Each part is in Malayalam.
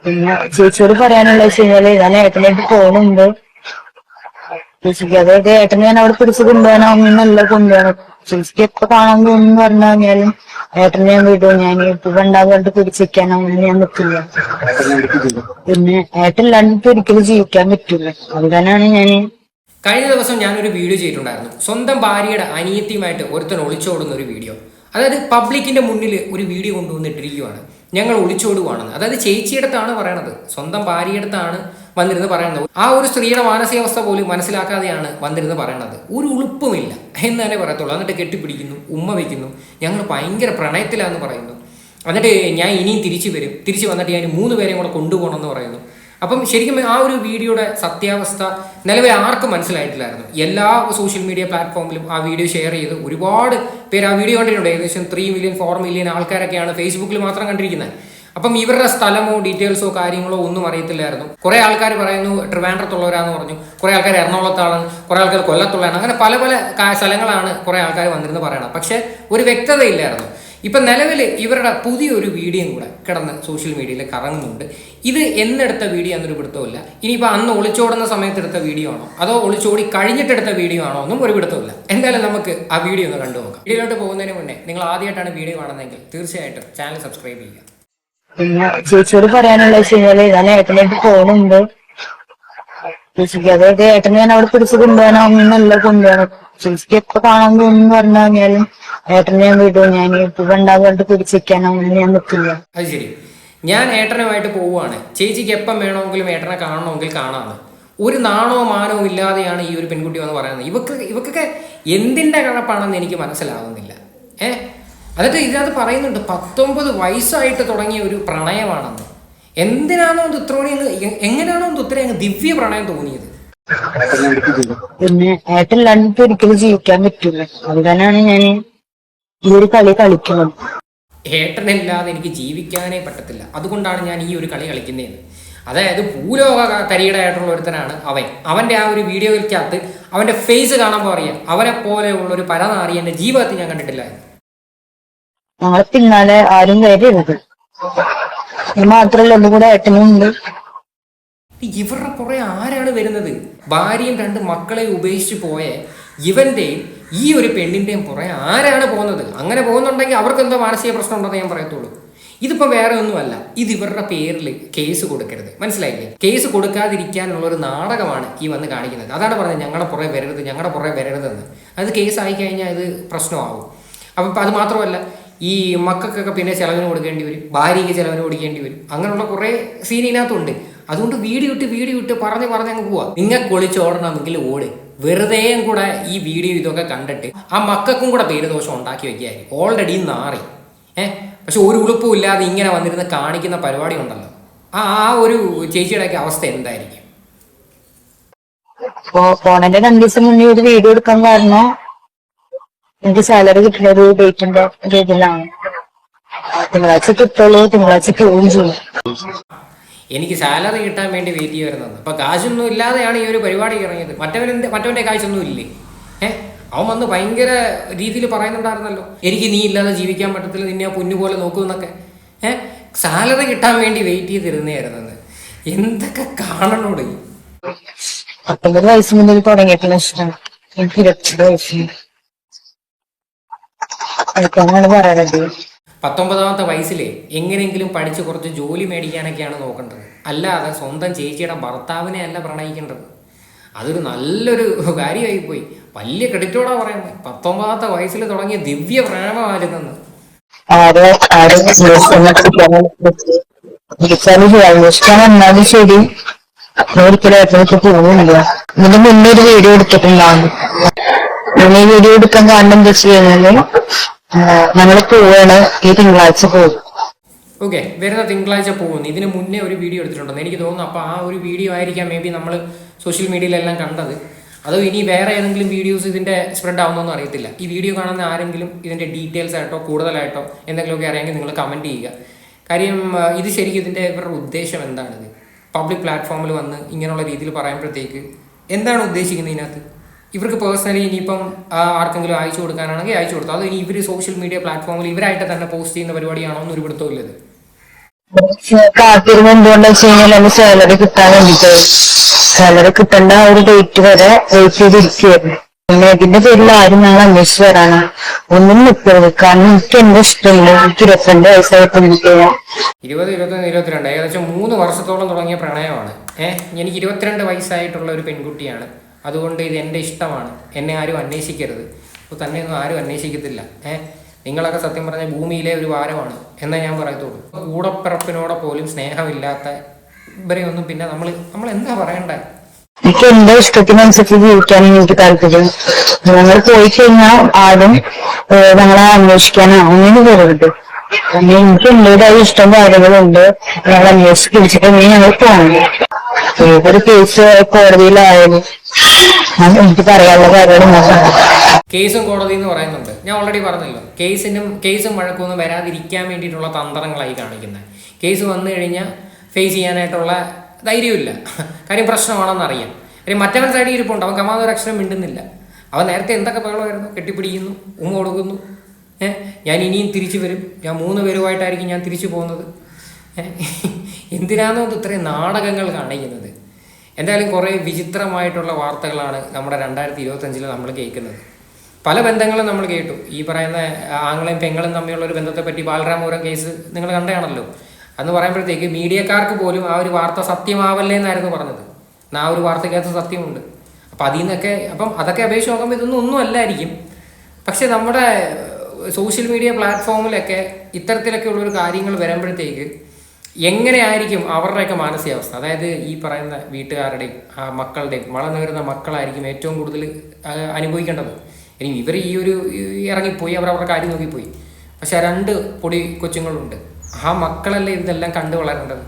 പിന്നെ ചേച്ചിയോട് പറയാനുള്ള വെച്ച് കഴിഞ്ഞാല് ഞാൻ ഏട്ടനായിട്ട് പോകുന്നുണ്ട്. ചേച്ചിക്ക് അതായത് ഏട്ടനെ ഞാൻ അവിടെ പിടിച്ച് കൊണ്ടുപോകാനൊന്നല്ല കൊണ്ടുപോകണം. ചേച്ചിക്ക് എപ്പോ കാണാൻ തോന്നുന്നു പറഞ്ഞു കഴിഞ്ഞാലും ഏട്ടനെ ഞാൻ വിടും. ഞാൻ ഇപ്പൊ ഉണ്ടാകാണ്ട് പിടിച്ചിരിക്കാനൊന്നും ഞാൻ നിൽക്കില്ല. പിന്നെ ഏട്ടനില്ലാണ്ട് ഒരിക്കലും ജീവിക്കാൻ പറ്റില്ല. അതുതന്നെയാണ് ഞാൻ. കഴിഞ്ഞ ദിവസം ഞാനൊരു വീഡിയോ ചെയ്തിട്ടുണ്ടായിരുന്നു. സ്വന്തം ഭാര്യയുടെ അനിയത്തിയുമായിട്ട് ഒരുത്തൻ ഒളിച്ചോടുന്ന ഒരു വീഡിയോ. അതായത് പബ്ലിക്കിന്റെ മുന്നിൽ ഒരു വീഡിയോ കൊണ്ടുവന്നിട്ടിരിക്കുകയാണ്, ഞങ്ങൾ ഒളിച്ചോടുവാണെന്ന്. അതായത് ചേച്ചിയുടെ അടുത്താണ് പറയണത്, സ്വന്തം ഭാര്യയുടെ അടുത്താണ് വന്നിരുന്ന് പറയണത്. ആ ഒരു സ്ത്രീയുടെ മാനസികാവസ്ഥ പോലും മനസ്സിലാക്കാതെയാണ് വന്നിരുന്ന് പറയണത്. ഒരു ഉളുപ്പുമില്ല എന്ന് തന്നെ പറയത്തുള്ളൂ. എന്നിട്ട് കെട്ടിപ്പിടിക്കുന്നു, ഉമ്മ വയ്ക്കുന്നു, ഞങ്ങൾ ഭയങ്കര പ്രണയത്തിലാന്ന് പറയുന്നു. എന്നിട്ട് ഞാൻ ഇനിയും തിരിച്ചു വരും, തിരിച്ചു വന്നിട്ട് ഞാൻ 3 പേരെയും കൂടെ കൊണ്ടുപോകണമെന്ന് പറയുന്നു. അപ്പം ശരിക്കും ആ ഒരു വീഡിയോയുടെ സത്യാവസ്ഥ നിലവിൽ ആർക്കും മനസ്സിലായിട്ടില്ലായിരുന്നു. എല്ലാ സോഷ്യൽ മീഡിയ പ്ലാറ്റ്ഫോമിലും ആ വീഡിയോ ഷെയർ ചെയ്ത് ഒരുപാട് പേര് ആ വീഡിയോ കണ്ടിട്ടുണ്ട്. ഏകദേശം 3 മില്യൺ 4 മില്യൺ ആൾക്കാരൊക്കെയാണ് ഫേസ്ബുക്കിൽ മാത്രം കണ്ടിരിക്കുന്നത്. അപ്പം ഇവരുടെ സ്ഥലമോ ഡീറ്റെയിൽസോ കാര്യങ്ങളോ ഒന്നും അറിയത്തില്ലായിരുന്നു. കുറെ ആൾക്കാർ പറയുന്നു ട്രിവാൻഡ്രത്തുള്ളവരാന്ന് പറഞ്ഞു, കുറെ ആൾക്കാർ എറണാകുളത്താണ്, കുറെ ആൾക്കാർ കൊല്ലത്തുള്ളതാണ്. അങ്ങനെ പല പല സ്ഥലങ്ങളാണ് കുറെ ആൾക്കാർ വന്നിരുന്ന് പറയണം. പക്ഷെ ഒരു വ്യക്തതയില്ലായിരുന്നു. ഇപ്പം നിലവിൽ ഇവരുടെ പുതിയൊരു വീഡിയോയും കൂടെ കിടന്ന് സോഷ്യൽ മീഡിയയിൽ കറങ്ങുന്നുണ്ട്. ഇത് എന്നെടുത്ത വീഡിയോ എന്നൊരു പിടുത്തമില്ല. ഇനിയിപ്പോൾ അന്ന് ഒളിച്ചോടുന്ന സമയത്ത് എടുത്ത വീഡിയോ ആണോ അതോ ഒളിച്ചോടി കഴിഞ്ഞിട്ടെടുത്ത വീഡിയോ ആണോ ഒന്നും ഒരു പിടുത്തമില്ല. എന്തായാലും നമുക്ക് ആ വീഡിയോ ഒന്ന് കണ്ടു നോക്കാം. വീഡിയോയിലോട്ട് പോകുന്നതിന് മുന്നേ നിങ്ങൾ ആദ്യമായിട്ടാണ് വീഡിയോ കാണുന്നതെങ്കിൽ തീർച്ചയായിട്ടും ചാനൽ സബ്സ്ക്രൈബ് ചെയ്യുക. പിന്നെ ചേച്ചിയോട് പറയാനുള്ള വെച്ച് കഴിഞ്ഞാല് ഞാൻ ഏട്ടനായിട്ട് പോകുന്നുണ്ട്. ചേച്ചിക്ക് അതായത് ഏട്ടനെ ഞാൻ അവിടെ പിടിച്ച് കൊണ്ടുപോകാനൊന്നല്ല കൊണ്ടുപോകണം. ചേച്ചിക്ക് എപ്പോ കാണാൻ തോന്നുന്നു പറഞ്ഞു കഴിഞ്ഞാലും ഏട്ടനെ ഞാൻ വിടും. ഞാൻ ഇപ്പൊ ഉണ്ടാകാണ്ട് പിടിച്ചിരിക്കാനൊന്നും ഞാൻ നിൽക്കില്ല. അത് ശരി, ഞാൻ ഏട്ടനുമായിട്ട് പോവുകയാണ്, ചേച്ചിക്ക് എപ്പം വേണമെങ്കിലും ഏട്ടനെ കാണണമെങ്കിൽ കാണാമെന്ന്. ഒരു നാണോ മാനോ ഇല്ലാതെയാണ് ഈ ഒരു പെൺകുട്ടി എന്ന് പറയുന്നത്. ഇവക്കൊക്കെ എന്തിൻ്റെ കഴപ്പാണെന്ന് എനിക്ക് മനസ്സിലാവുന്നില്ല. എന്നിട്ട് ഇതിനകത്ത് പറയുന്നുണ്ട് 19 വയസ്സായിട്ട് തുടങ്ങിയ ഒരു പ്രണയമാണെന്ന്. എന്തിനാണോ ഇത് എങ്ങനെയാണോ ഇത്രയും ദിവ്യ പ്രണയം തോന്നിയത്? പിന്നെ ഏട്ടനില്ലാണ്ട് ഒരിക്കലും ജീവിക്കാൻ പറ്റില്ല. അതുതന്നെയാണ് ഞാൻ ഈ ഒരു കളി കളിക്കുന്നത്. ഏട്ടനില്ലാതെ എനിക്ക് ജീവിക്കാനേ പറ്റത്തില്ല, അതുകൊണ്ടാണ് ഞാൻ ഈ ഒരു കളി കളിക്കുന്നതെന്ന്. അതായത് ഭൂലോക തരികിടയായിട്ടുള്ള ഒരുത്തനാണ് അവൻ്റെ ആ ഒരു വീഡിയോയ്ക്കകത്ത് അവൻ്റെ ഫേസ് കാണുമ്പോൾ അറിയാം അവനെ പോലെയുള്ള ഒരു പരനാറി എൻ്റെ ജീവിതത്തിൽ ഞാൻ കണ്ടിട്ടില്ലായിരുന്നു. ഞങ്ങളെ പിന്നാലെ ആരും വരരുത്. മാത്രല്ല ഒന്നുകൂടെ ഏട്ടനുണ്ട്. ഇവരുടെ പുറകെ ആരാണ് വരുന്നത്? ഭാര്യയും 2 മക്കളെ ഉപേക്ഷിച്ച് പോയ ഇവന്റെയും ഈ ഒരു പെണ്ണിന്റെയും പുറകെ ആരാണ് പോകുന്നത്? അങ്ങനെ പോകുന്നുണ്ടെങ്കിൽ അവർക്ക് എന്തോ മാനസിക പ്രശ്നം ഉണ്ടെന്ന് ഞാൻ പറയത്തുള്ളൂ. ഇതിപ്പോ വേറെ ഒന്നുമല്ല, ഇത് ഇവരുടെ പേരിൽ കേസ് കൊടുക്കരുത്, മനസ്സിലായില്ലേ? കേസ് കൊടുക്കാതിരിക്കാനുള്ള ഒരു നാടകമാണ് ഈ വന്ന് കാണിക്കുന്നത്. അതാണ് പറഞ്ഞത് ഞങ്ങളുടെ പുറകെ വരരുത്, ഞങ്ങളുടെ പുറകെ വരരുതെന്ന്. അത് കേസായി കഴിഞ്ഞാൽ ഇത് പ്രശ്നമാവും. അപ്പം അത് മാത്രമല്ല, ഈ മക്കൾക്കൊക്കെ പിന്നെ ചിലവിന് കൊടുക്കേണ്ടി വരും, ഭാര്യയ്ക്ക് ചിലവിന് കൊടുക്കേണ്ടി വരും. അങ്ങനെയുള്ള കുറേ സീൻ ഇതിനകത്തുണ്ട്. അതുകൊണ്ട് വീഡിയോ ഇട്ട് പറഞ്ഞ് അങ്ങ് പോവാ. നിങ്ങൾക്ക് ഒളിച്ചോടണമെങ്കിൽ ഓട്. വെറുതെയും കൂടെ ഈ വീഡിയോ ഇതൊക്കെ കണ്ടിട്ട് ആ മക്കൾക്കും കൂടെ പേരുദോഷം ഉണ്ടാക്കി വെക്കുകയായിരിക്കും. ഓൾറെഡി നാറി പക്ഷെ ഒരു ഉളുപ്പും ഇല്ലാതെ ഇങ്ങനെ വന്നിരുന്ന് കാണിക്കുന്ന പരിപാടി ഉണ്ടല്ലോ, ആ ഒരു ചേച്ചിയുടെയൊക്കെ അവസ്ഥ എന്തായിരിക്കും? പോണന്റെ 2 ദിവസം മുന്നേ ഒരു വീഡിയോ എടുക്കാൻ കാരണം എനിക്ക് സാലറി കിട്ടുന്ന ഒരു ഡേറ്റിന്റെ രീതിയിലാണ്. തിങ്കളാഴ്ച കിട്ടുള്ളൂ, തിങ്കളാഴ്ച പോവുകയും ചെയ്യും. എനിക്ക് സാലറി കിട്ടാൻ വേണ്ടി വെയിറ്റ് ചെയ്യുമായിരുന്നത്. അപ്പൊ കാശൊന്നും ഇല്ലാതെയാണ് ഈ ഒരു പരിപാടി ഇറങ്ങിയത്. മറ്റവന്റെ കാശൊന്നും ഇല്ലേ? അവൻ വന്ന് ഭയങ്കര രീതിയിൽ പറയുന്നുണ്ടായിരുന്നല്ലോ, എനിക്ക് നീ ഇല്ലാതെ ജീവിക്കാൻ പറ്റത്തില്ല, നിന്നെ പൊന്നുപോലെ നോക്കുമെന്നൊക്കെ. സാലറി കിട്ടാൻ വേണ്ടി വെയിറ്റ് ചെയ്തിരുന്നായിരുന്നെന്ന്. എന്തൊക്കെ കാണണോട്. 19 വയസ്സ് മുതൽ തുടങ്ങിയിട്ടുള്ള ഇഷ്ടം എനിക്ക് 22 വയസ്സ് കളിക്കാനാണ് പറയണത്. 19ാമത്തെ വയസ്സിൽ എങ്ങനെയെങ്കിലും പഠിച്ച് കുറച്ച് ജോലി മേടിക്കാനൊക്കെയാണ് നോക്കേണ്ടത്, അല്ലാതെ സ്വന്തം ചേച്ചിയുടെ ഭർത്താവിനെ അല്ല പ്രണയിക്കേണ്ടത്. അതൊരു നല്ലൊരു കാര്യമായി പോയി. വലിയ ക്രെഡിറ്റോടാ പറയുന്നത്. 19ാമത്തെ വയസ്സിൽ തുടങ്ങിയ ദിവ്യ പ്രേമമായിരുന്നെന്ന്. എന്നാലും ശരി, ഒരിക്കലും ഏട്ടനൊക്കെ പോകുന്നില്ല. ഇതിന് മുന്നേ ഒരു വീഡിയോ എടുത്തിട്ടുണ്ടാവും. ഈ വീഡിയോ എടുക്കാൻ കാരണം എന്താ വെച്ച് കഴിഞ്ഞാല് ഞങ്ങള് പോവാണ്, ഈ തിങ്കളാഴ്ച പോകും. ഓക്കെ, വരുന്ന തിങ്കളാഴ്ച പോകുന്നു. ഇതിന് മുന്നേ ഒരു വീഡിയോ എടുത്തിട്ടുണ്ടെന്ന് എനിക്ക് തോന്നുന്നു. അപ്പോൾ ആ ഒരു വീഡിയോ ആയിരിക്കാം മേ ബി നമ്മൾ സോഷ്യൽ മീഡിയയിലെല്ലാം കണ്ടത്. അതോ ഇനി വേറെ ഏതെങ്കിലും വീഡിയോസ് ഇതിൻ്റെ സ്പ്രെഡ് ആവുന്നൊന്നും അറിയത്തില്ല. ഈ വീഡിയോ കാണുന്ന ആരെങ്കിലും ഇതിൻ്റെ ഡീറ്റെയിൽസ് ആയിട്ടോ കൂടുതലായിട്ടോ എന്തെങ്കിലുമൊക്കെ അറിയാമെങ്കിൽ നിങ്ങൾ കമൻറ്റ് ചെയ്യുക. കാര്യം ഇത് ശരിക്കും ഇവരുടെ ഉദ്ദേശം എന്താണിത്? പബ്ലിക് പ്ലാറ്റ്ഫോമിൽ വന്ന് ഇങ്ങനെയുള്ള രീതിയിൽ പറയുമ്പോഴത്തേക്ക് എന്താണ് ഉദ്ദേശിക്കുന്നത് ഇതിനകത്ത്? ഇവർക്ക് പേഴ്സണലി ഇനിയിപ്പം ആർക്കെങ്കിലും അയച്ചു കൊടുക്കാനാണെങ്കിൽ അയച്ചു കൊടുത്തു. അത് ഇനി ഇവർ സോഷ്യൽ മീഡിയ പ്ലാറ്റ്ഫോമിൽ ഇവരായിട്ട് തന്നെ പോസ്റ്റ് ചെയ്യുന്ന പരിപാടിയാണോ എന്നൊരു പിടുത്തമില്ലത്. കാത്തിരുന്ന് എന്തുകൊണ്ടാ വെച്ച് കഴിഞ്ഞാൽ എന്റെ സാലറി കിട്ടാൻ വേണ്ടിട്ട് സാലറി കിട്ടേണ്ട ആ ഒരു ഡേറ്റ് വരെ വെയിറ്റ് ചെയ്തിരിക്കുകയായിരുന്നു. പിന്നെ ഇതിന്റെ പേരിൽ ആരും ഞങ്ങൾ അന്വേഷിച്ച് വരാനാ ഒന്നും നിൽക്കരുത്. കാരണം എനിക്ക് എന്റെ ഇഷ്ടമില്ല. എനിക്ക് 22 വയസ്സായപ്പോ എനിക്ക് 20, 21, 22 ഏകദേശം 3 വർഷത്തോളം തുടങ്ങിയ പ്രണയമാണ്. എനിക്ക് 22 വയസ്സായിട്ടുള്ള ഒരു പെൺകുട്ടിയാണ്. അതുകൊണ്ട് ഇത് എൻ്റെ ഇഷ്ടമാണ്, എന്നെ ആരും അന്വേഷിക്കരുത്. അപ്പോൾ തന്നെയൊന്നും ആരും അന്വേഷിക്കത്തില്ല. നിങ്ങളൊക്കെ സത്യം പറഞ്ഞ ഭൂമിയിലെ ഒരു ഭാരമാണ് എന്നേ ഞാൻ പറയത്തുള്ളൂ. കൂടപ്പിറപ്പിനോടെ പോലും സ്നേഹമില്ലാത്ത ഇവരെയൊന്നും പിന്നെ നമ്മൾ എന്താ പറയണ്ടേ? എനിക്ക് എന്റെ ഇഷ്ടത്തിനനുസരിച്ച് ജീവിക്കാനും എനിക്ക് താല്പര്യം. ഞങ്ങൾ പോയി കഴിഞ്ഞാൽ ആരും ഞങ്ങളെ അന്വേഷിക്കാനോ അങ്ങനെ പോകരുത്. എനിക്ക് എന്റേതായ ഇഷ്ടം കാര്യങ്ങളുണ്ട്. ഞങ്ങൾ അന്വേഷിച്ച് പിടിച്ചിട്ടുണ്ടെങ്കിൽ ഞങ്ങൾ പോകണം. ഏതൊരു കേസ് കോടതിയിലായാലും എനിക്ക് പറയാനുള്ള കാര്യമാണ്. കേസും കോടതി എന്ന് പറയുന്നുണ്ട്. ഞാൻ ഓൾറെഡി പറഞ്ഞല്ലോ, കേസും വഴക്കൊന്നും വരാതിരിക്കാൻ വേണ്ടിയിട്ടുള്ള തന്ത്രങ്ങളായി കാണിക്കുന്നത്. കേസ് വന്നു കഴിഞ്ഞാൽ ഫേസ് ചെയ്യാനായിട്ടുള്ള ധൈര്യമില്ല. കാര്യം പ്രശ്നമാണെന്ന് അറിയാം. കാര്യം മറ്റവൻ സൈഡിൽ ഇരിപ്പുണ്ട്, അവൻ കമാതൊരു അക്ഷരം മിണ്ടുന്നില്ല. അവൻ നേരത്തെ എന്തൊക്കെ ബഹളമായിരുന്നു, കെട്ടിപ്പിടിക്കുന്നു, ഉമ്മ കൊടുക്കുന്നു. ഞാൻ ഇനിയും തിരിച്ചു വരും, ഞാൻ 3 പേരുമായിട്ടായിരിക്കും ഞാൻ തിരിച്ചു പോകുന്നത്. എന്തിനാണോ ഇത്രയും നാടകങ്ങൾ കാണിക്കുന്നത്? എന്തായാലും കുറേ വിചിത്രമായിട്ടുള്ള വാർത്തകളാണ് നമ്മുടെ 2025 നമ്മൾ കേൾക്കുന്നത്. പല ബന്ധങ്ങളും നമ്മൾ കേട്ടു. ഈ പറയുന്ന ആങ്ങളെയും പെങ്ങളും തമ്മിലുള്ള ഒരു ബന്ധത്തെപ്പറ്റി ബാലരാമപുരം കേസ് നിങ്ങൾ കണ്ടതാണല്ലോ. അന്ന് പറയുമ്പോഴത്തേക്ക് മീഡിയക്കാർക്ക് പോലും ആ ഒരു വാർത്ത സത്യമാവല്ലേ എന്നായിരുന്നു പറഞ്ഞത്. ആ ഒരു വാർത്തയ്ക്കകത്ത് സത്യമുണ്ട്. അപ്പം അതിൽ നിന്നൊക്കെ അതൊക്കെ അപേക്ഷിച്ച് നോക്കുമ്പോൾ ഇതൊന്നും ഒന്നും അല്ലായിരിക്കും. പക്ഷെ നമ്മുടെ സോഷ്യൽ മീഡിയ പ്ലാറ്റ്ഫോമിലൊക്കെ ഇത്തരത്തിലൊക്കെ ഉള്ളൊരു കാര്യങ്ങൾ വരുമ്പോഴത്തേക്ക് എങ്ങനെയായിരിക്കും അവരുടെയൊക്കെ മാനസികാവസ്ഥ? അതായത് ഈ പറയുന്ന വീട്ടുകാരുടെയും മക്കളുടെയും വളർന്നു വരുന്ന മക്കളായിരിക്കും ഏറ്റവും കൂടുതൽ അനുഭവിക്കേണ്ടത്. ഇനി ഇവർ ഈ ഒരു ഇറങ്ങിപ്പോയി, അവരവരുടെ കാര്യം നോക്കിപ്പോയി. പക്ഷെ 2 പൊടി കൊച്ചുങ്ങളുണ്ട്. ആ മക്കളല്ലേ ഇതെല്ലാം കണ്ടു വളരേണ്ടത്.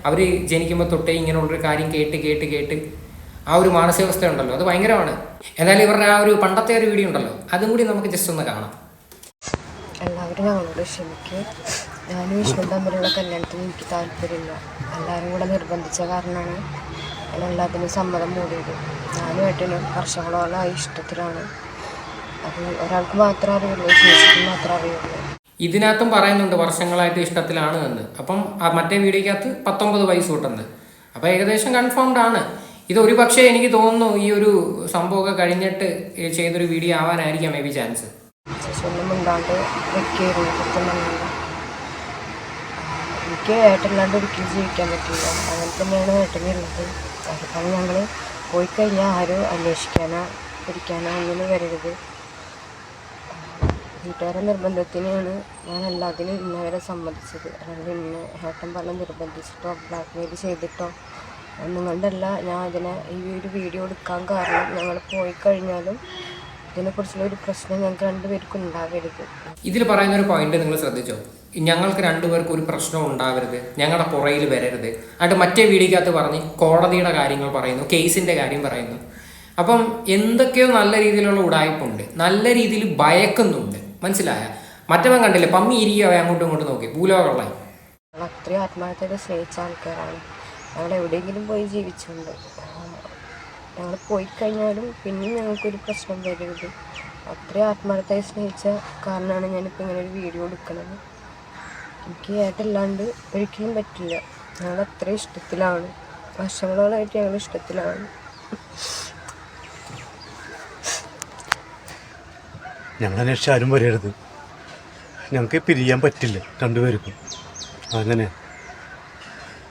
അവർ ജനിക്കുമ്പോൾ തൊട്ടേ ഇങ്ങനെയുള്ളൊരു കാര്യം കേട്ട് ആ ഒരു മാനസികാവസ്ഥ ഉണ്ടല്ലോ, അത് ഭയങ്കരമാണ്. എന്തായാലും ഇവരുടെ ആ ഒരു പണ്ടത്തെ ഒരു വീഡിയോ ഉണ്ടല്ലോ, അതും കൂടി നമുക്ക് ജസ്റ്റ് ഒന്ന് കാണാം. എല്ലാവരും ഞങ്ങളോട് ക്ഷമിക്കുക. ഞാനും വിഷ്ണു തമ്മിലുള്ള കല്യാണത്തിന് എനിക്ക് താല്പര്യമില്ല. എല്ലാവരും കൂടെ നിർബന്ധിച്ച കാരണമാണ് ഞാൻ എല്ലാത്തിനും സമ്മതം മൂടിയത്. ഞാനും ഏട്ടനും വർഷങ്ങളോളം ഇഷ്ടത്തിലാണ്. അത് ഒരാൾക്ക് മാത്രമേ അറിയുള്ളൂ, ചേച്ചിക്ക് മാത്രമേ അറിയുള്ളൂ. ഇതിനകത്തും പറയുന്നുണ്ട് വർഷങ്ങളായിട്ട് ഇഷ്ടത്തിലാണ് എന്ന്. അപ്പം മറ്റേ വീഡിയോക്കകത്ത് 19 വയസ്സ് തൊട്ടെന്ന്. അപ്പം ഏകദേശം കൺഫേംഡ് ആണ്. ഇത് ഒരു പക്ഷേ എനിക്ക് തോന്നുന്നു ഈ ഒരു സംഭവമൊക്കെ കഴിഞ്ഞിട്ട് ചെയ്തൊരു വീഡിയോ ആവാനായിരിക്കാം മേ ബി ചാൻസ്. ഒന്നും ഉണ്ടാണ്ട് വെക്കായിരുന്നു. എനിക്ക് ഏട്ടനില്ലാണ്ട് ഒരിക്കലും ജീവിക്കാൻ പറ്റില്ല. അങ്ങനെ തന്നെയാണ് ഏട്ടനുള്ളത്. അതുകൊണ്ട് ഞങ്ങൾ പോയി കഴിഞ്ഞാൽ ആരും അന്വേഷിക്കാനോ പിടിക്കാനോ ഒന്നും വരരുത്. വീട്ടുകാരുടെ നിർബന്ധത്തിനാണ് ഞാൻ എല്ലാത്തിനും ഇന്നവരെ സമ്മതിച്ചത്. അല്ലെങ്കിൽ ഇന്നെ ഏട്ടൻ പറഞ്ഞ് നിർബന്ധിച്ചിട്ടോ ബ്ലാക്ക് മെയിൽ ചെയ്തിട്ടോ ഒന്നും കൊണ്ടല്ല ഞാൻ ഈ ഒരു വീഡിയോ എടുക്കാൻ കാരണം. ഞങ്ങൾ പോയി കഴിഞ്ഞാലും ഇതിനെക്കുറിച്ചുള്ള ഒരു പ്രശ്നം ഞങ്ങൾക്ക് 2 പേർക്കും ഉണ്ടാവരുത്. ഇതിൽ പറയുന്ന ഒരു പോയിന്റ് നിങ്ങൾ ശ്രദ്ധിച്ചോ? ഞങ്ങൾക്ക് 2 പേർക്കും ഒരു പ്രശ്നം ഉണ്ടാവരുത്, ഞങ്ങളുടെ പുറയിൽ വരരുത്. എന്നിട്ട് മറ്റേ വീഡിയോക്കകത്ത് പറഞ്ഞ് കോടതിയുടെ കാര്യങ്ങൾ പറയുന്നു, കേസിൻ്റെ കാര്യം പറയുന്നു. അപ്പം എന്തൊക്കെയോ നല്ല രീതിയിലുള്ള ഉടായ്പുണ്ട്, നല്ല രീതിയിൽ ഭയക്കുന്നുണ്ട്. മനസ്സിലായ? മറ്റവൻ കണ്ടില്ലേ, പമ്മി ഇരിക്കുക അങ്ങോട്ടും ഇങ്ങോട്ടും നോക്കി ഭൂലോകമുള്ള. ഞങ്ങൾ അത്രയും ആത്മാർത്ഥമായിട്ട് സ്നേഹിച്ച ആൾക്കാരാണ്. ഞങ്ങൾ എവിടെയെങ്കിലും പോയി ജീവിച്ചുണ്ട്. ഞങ്ങൾ പോയി കഴിഞ്ഞാലും പിന്നെയും ഞങ്ങൾക്കൊരു പ്രശ്നം വരരുത്. അത്രയും ആത്മാർത്ഥമായി സ്നേഹിച്ച കാരണമാണ് ഞാനിപ്പോൾ ഇങ്ങനെ ഒരു വീഡിയോ എടുക്കുന്നത്. എനിക്ക് ഏട്ടല്ലാണ്ട് ഒരിക്കലും പറ്റില്ല. ഞങ്ങൾ അത്രയും ഇഷ്ടത്തിലാണ്, വർഷങ്ങളോളായിട്ട് ഞങ്ങൾ ഇഷ്ടത്തിലാണ്. ഞങ്ങൾ അന്വേഷിച്ച് ആരും വരരുത്. ഞങ്ങൾക്ക് പിരിയാൻ പറ്റില്ല 2 പേർക്കും. അങ്ങനെ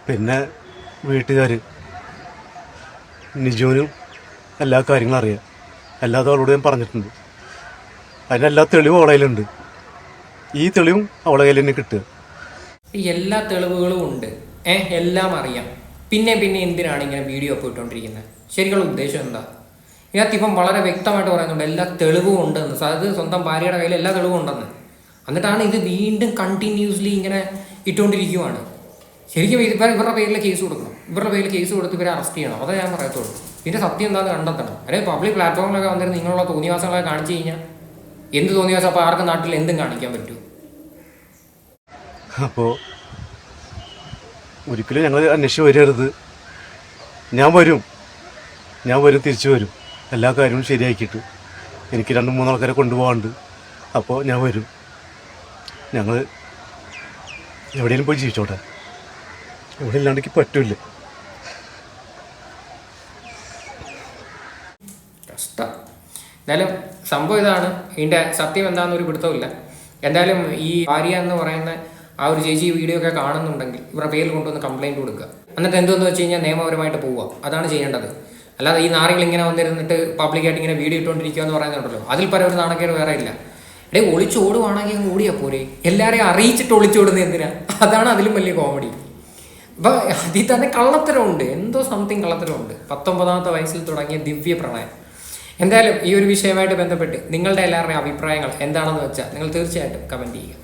പിന്നെ വീട്ടുകാർ നിജോനും എല്ലാ കാര്യങ്ങളും അറിയാം. എല്ലാതും അവളോട് ഞാൻ പറഞ്ഞിട്ടുണ്ട്. അതിനെല്ലാ തെളിവും അവളെ കയ്യിലുണ്ട്. ഈ തെളിവും അവളെ കയ്യിൽ തന്നെ കിട്ടുക. എല്ലാ തെളിവുകളും ഉണ്ട്, എല്ലാം അറിയാം. പിന്നെ എന്തിനാണ് ഇങ്ങനെ വീഡിയോ ഒക്കെ ഇട്ടുകൊണ്ടിരിക്കുന്നത്? ശരിക്കുള്ള ഉദ്ദേശം എന്താ? ഇതിനകത്ത് ഇപ്പം വളരെ വ്യക്തമായിട്ട് പറയുന്നുണ്ട് എല്ലാ തെളിവും ഉണ്ടെന്ന്. അത് സ്വന്തം ഭാര്യയുടെ കയ്യിൽ എല്ലാ തെളിവും ഉണ്ടെന്ന്. എന്നിട്ടാണ് ഇത് വീണ്ടും കണ്ടിന്യൂസ്ലി ഇങ്ങനെ ഇട്ടുകൊണ്ടിരിക്കുവാണ്. ശരിക്കും ഇവരുടെ പേരിൽ കേസ് കൊടുക്കണം. ഇവരുടെ പേരിൽ കേസ് കൊടുത്ത് ഇവരെ അറസ്റ്റ് ചെയ്യണം. അതേ ഞാൻ പറയത്തുള്ളൂ. ഇതിൻ്റെ സത്യം എന്താണെന്ന് കണ്ടെത്തണം. അല്ലെങ്കിൽ പബ്ലിക് പ്ലാറ്റ്ഫോമിലൊക്കെ വന്നിരുന്ന് നിങ്ങളുള്ള തോന്നിവാസങ്ങളൊക്കെ കാണിച്ചു കഴിഞ്ഞാൽ എന്ത് തോന്നിവാസം അപ്പോൾ ആർക്കും നാട്ടിൽ എന്തും കാണിക്കാൻ പറ്റും. അപ്പോൾ ഒരിക്കലും ഞങ്ങൾ അന്വേഷിച്ച് വരരുത്. ഞാൻ വരും തിരിച്ചു വരും. എല്ലാ കാര്യവും ശരിയാക്കിയിട്ട് എനിക്ക് 2-3 ആൾക്കാരെ കൊണ്ടുപോകാണ്ട്. അപ്പോൾ ഞാൻ വരും. ഞങ്ങൾ എവിടെയെങ്കിലും പോയി ജീവിച്ചോട്ടെ. ഇവിടെ ഇല്ലാണ്ട് എനിക്ക് പറ്റൂല. കഷ്ടം. എന്തായാലും സംഭവം ഇതാണ്. ഇതിൻ്റെ സത്യം എന്താണെന്നൊരു പിടുത്തമില്ല. എന്തായാലും ഈ ഭാര്യ എന്ന് പറയുന്ന ആ ഒരു ചേച്ചി വീഡിയോ ഒക്കെ കാണുന്നുണ്ടെങ്കിൽ ഇവരുടെ പേരിൽ കൊണ്ടുവന്ന് കംപ്ലയിൻറ്റ് കൊടുക്കുക. എന്നിട്ട് എന്തോന്ന് വെച്ച് കഴിഞ്ഞാൽ നിയമപരമായിട്ട് പോവുക. അതാണ് ചെയ്യേണ്ടത്. അല്ലാതെ ഈ നാറികൾ ഇങ്ങനെ വന്നിരുന്നിട്ട് പബ്ലിക്കായിട്ട് ഇങ്ങനെ വീഡിയോ ഇട്ടുകൊണ്ടിരിക്കുക എന്ന് പറയുന്നുണ്ടല്ലോ, അതിൽ പല ഒരു നാണക്കേട് വേറെ ഇല്ല. ഒളിച്ചോടുവാണെങ്കിൽ അങ്ങ് ഓടിയാൽ പോരെ. എല്ലാവരെയും അറിയിച്ചിട്ട് ഒളിച്ചോടുന്നത് എന്തിനാ? അതാണ് അതിലും വലിയ കോമഡി. അപ്പം അതിൽ തന്നെ കള്ളത്തരമുണ്ട്, എന്തോ സംതിങ് കള്ളത്തരമുണ്ട്. 19ാമത്തെ വയസ്സിൽ തുടങ്ങിയ ദിവ്യ പ്രണയം. എന്തായാലും ഈ ഒരു വിഷയമായിട്ട് ബന്ധപ്പെട്ട് നിങ്ങളുടെ എല്ലാവരുടെയും അഭിപ്രായങ്ങൾ എന്താണെന്ന് വെച്ചാൽ നിങ്ങൾ തീർച്ചയായിട്ടും കമൻറ്റ് ചെയ്യുക.